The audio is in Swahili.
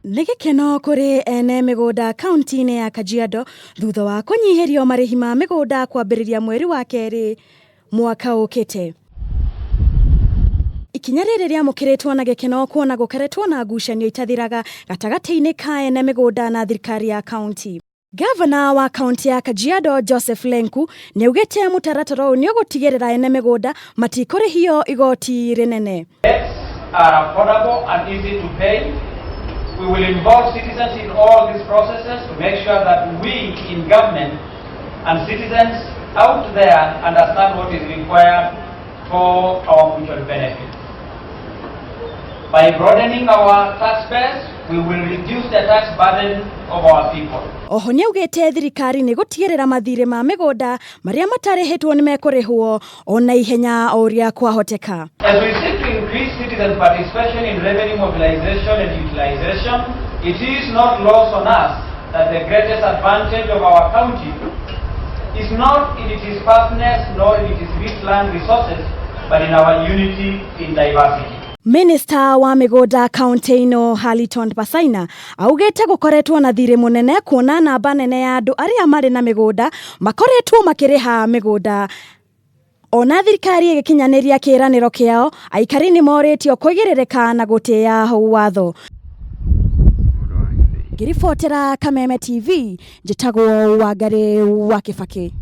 Nigikeno kuri ene migunda kaunti ya Kajiado thutha wa kunyihirio marihi ma migunda kwambiriria mweri wa keri mwaka ukite. Ikinya riri riamukiritwo na gikeno kuona gukoretwo na ngucanio itathiraga gatagati-ini ka ene migunda na thirikari ya kaunti. Gavana wa kaunti ya Kajiado Joseph Lenku niugite mutaratara ni ugutigirira ene migunda matikurihio igoti rinene. Are affordable and easy to pay. We will involve citizens in all these processes to make sure that we in government and citizens out there understand what is required for our mutual benefit. By broadening our tax base, we will reduce the tax burden of our people. Oho niaugite thirikari ni gutigirira mathire ma migunda maria matarihitwo ni mekurihwo ona ihenya oria kwahoteka. As we seek to increase citizen participation in revenue mobilization and utilization, it is not lost on us that the greatest advantage of our county is not in its vastness nor in its rich land resources, but in our unity in diversity. Minister wa migunda kaunti ino Haliton Pasaina augete gukoretwo na thire munene kuona namba nene ya andu aria mari na migunda makoretwo makiriha migunda. Ona thirikari igikinyaniria kiraniro kiao aikari ni moritio kugiririka na gutia watho. Ngiribotera Kameme TV njitagwo Wangari wa Kibaki.